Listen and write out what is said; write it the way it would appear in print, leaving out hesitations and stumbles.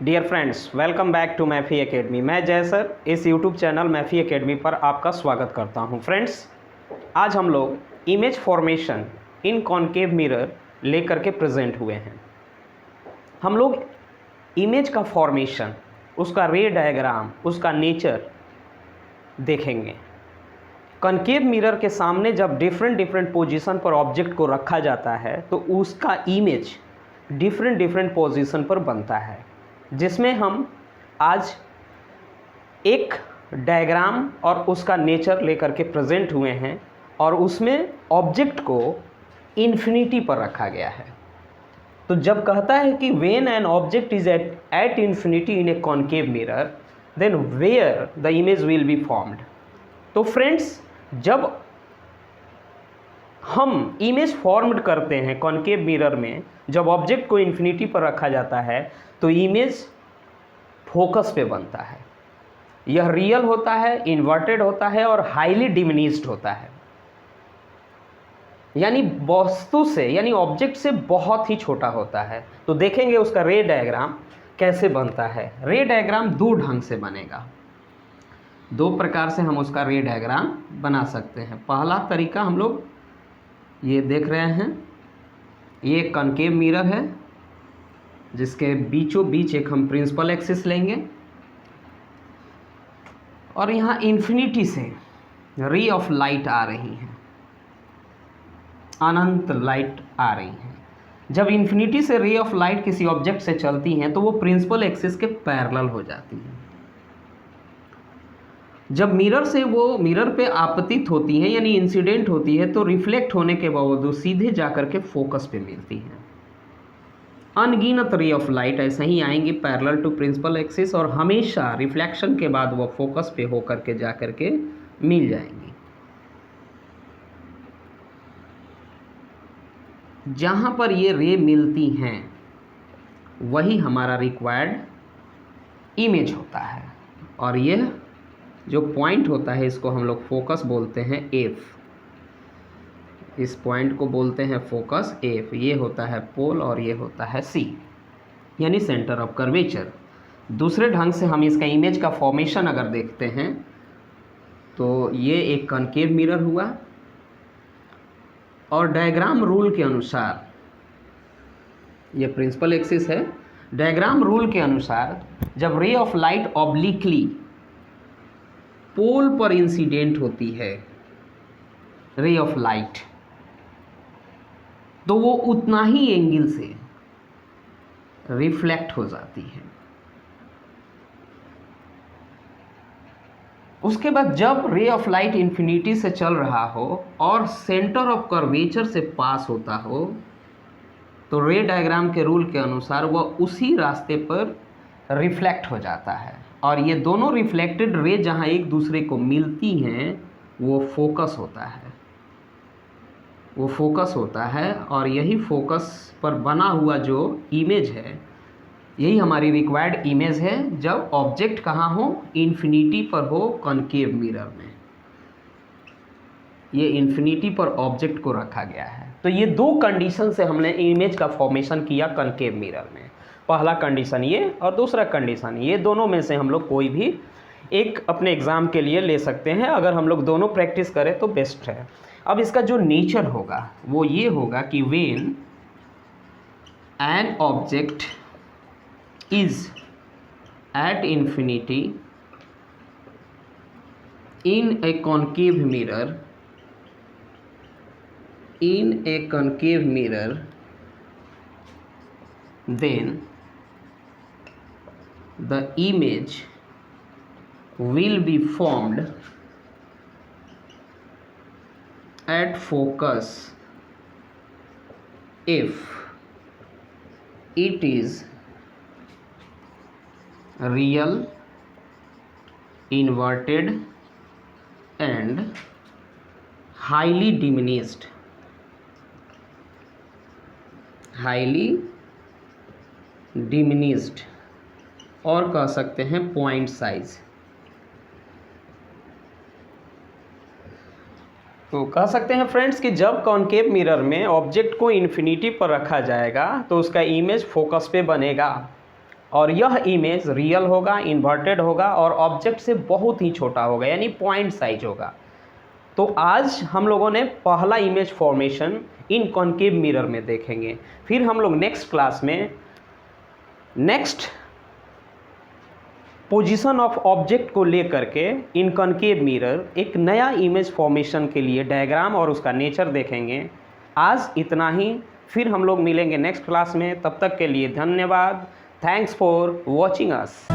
Dear friends, welcome back to मैफी academy. मैं Jay sir इस यूट्यूब चैनल मैफी एकेडमी पर आपका स्वागत करता हूं। फ्रेंड्स, आज हम लोग इमेज फॉर्मेशन इन कॉनकेव मिरर लेकर के प्रेजेंट हुए हैं। हम लोग इमेज का फॉर्मेशन, उसका रे डायग्राम, उसका नेचर देखेंगे। कॉनकेव मिरर के सामने जब डिफरेंट पोजीशन पर ऑब्जेक्ट को रखा जाता है तो उसका इमेज डिफरेंट पोजीशन पर बनता है, जिसमें हम आज एक डायग्राम और उसका नेचर लेकर के प्रेजेंट हुए हैं और उसमें ऑब्जेक्ट को इन्फिनिटी पर रखा गया है। तो जब कहता है कि when an object is at infinity in a concave mirror then where the image will be formed. तो फ्रेंड्स, जब हम इमेज फॉर्म्ड करते हैं कॉनकेव मिरर में, जब ऑब्जेक्ट को इन्फिनिटी पर रखा जाता है तो इमेज फोकस पे बनता है। यह रियल होता है, इन्वर्टेड होता है और हाईली डिमिनिश्ड होता है, यानी वस्तु से यानी ऑब्जेक्ट से बहुत ही छोटा होता है। तो देखेंगे उसका रे डायग्राम कैसे बनता है। रे डायग्राम दो ढंग से बनेगा, दो प्रकार से हम उसका रे डायग्राम बना सकते हैं। पहला तरीका हम लोग ये देख रहे हैं, ये कॉनकेव मिरर है जिसके बीचों बीच एक हम प्रिंसिपल एक्सिस लेंगे और यहाँ इन्फिनिटी से रे ऑफ लाइट आ रही है, अनंत लाइट आ रही है। जब इन्फिनिटी से रे ऑफ लाइट किसी ऑब्जेक्ट से चलती हैं तो वो प्रिंसिपल एक्सिस के पैरेलल हो जाती हैं। जब मिरर से वो मिरर पे आपतित होती है यानी इंसिडेंट होती है तो रिफ्लेक्ट होने के बावजूद सीधे जाकर के फोकस पे मिलती हैं। अनगिनत रे ऑफ लाइट ऐसे ही आएंगी पैरेलल टू प्रिंसिपल एक्सिस और हमेशा रिफ्लेक्शन के बाद वो फोकस पे होकर के जाकर के मिल जाएंगी। जहाँ पर ये रे मिलती हैं वही हमारा रिक्वायर्ड इमेज होता है और यह जो पॉइंट होता है इसको हम लोग फोकस बोलते हैं एफ। इस पॉइंट को बोलते हैं फोकस एफ। ये होता है पोल और ये होता है सी, यानी सेंटर ऑफ कर्वेचर। दूसरे ढंग से हम इसका इमेज का फॉर्मेशन अगर देखते हैं तो ये एक कॉनकेव मिरर हुआ और डायग्राम रूल के अनुसार, ये प्रिंसिपल एक्सिस है, डायग्राम रूल के अनुसार जब रे ऑफ लाइट ऑब्लिकली पोल पर इंसिडेंट होती है रे ऑफ लाइट, तो वो उतना ही एंगल से रिफ्लेक्ट हो जाती है। उसके बाद जब रे ऑफ लाइट इन्फिनिटी से चल रहा हो और सेंटर ऑफ कर्वेचर से पास होता हो तो रे डायग्राम के रूल के अनुसार वह उसी रास्ते पर रिफ्लेक्ट हो जाता है और ये दोनों रिफ्लेक्टेड रे जहाँ एक दूसरे को मिलती हैं वो फोकस होता है, वो फोकस होता है और यही फोकस पर बना हुआ जो इमेज है यही हमारी रिक्वायर्ड इमेज है जब ऑब्जेक्ट कहाँ हो, इन्फिनिटी पर हो कॉनकेव मिरर में। ये इन्फिनिटी पर ऑब्जेक्ट को रखा गया है। तो ये दो कंडीशन से हमने इमेज का फॉर्मेशन किया कॉनकेव मिरर में। पहला कंडीशन ये और दूसरा कंडीशन ये, दोनों में से हम लोग कोई भी एक अपने एग्ज़ाम के लिए ले सकते हैं। अगर हम लोग दोनों प्रैक्टिस करें तो बेस्ट है। अब इसका जो नेचर होगा वो ये होगा कि when an object is at infinity in a concave mirror then the image will be formed at focus if it is real, inverted and highly diminished और कह सकते हैं पॉइंट साइज। तो कह सकते हैं फ्रेंड्स कि जब कॉनकेव मिरर में ऑब्जेक्ट को इन्फिनिटी पर रखा जाएगा तो उसका इमेज फोकस पे बनेगा और यह इमेज रियल होगा, इन्वर्टेड होगा और ऑब्जेक्ट से बहुत ही छोटा होगा, यानी पॉइंट साइज होगा। तो आज हम लोगों ने पहला इमेज फॉर्मेशन इन कॉनकेव मिरर में देखेंगे। फिर हम लोग नेक्स्ट क्लास में नेक्स्ट पोजीशन ऑफ ऑब्जेक्ट को लेकर के इन कॉनकेव मिरर एक नया इमेज फॉर्मेशन के लिए डायग्राम और उसका नेचर देखेंगे। आज इतना ही, फिर हम लोग मिलेंगे नेक्स्ट क्लास में। तब तक के लिए धन्यवाद। Thanks for watching us.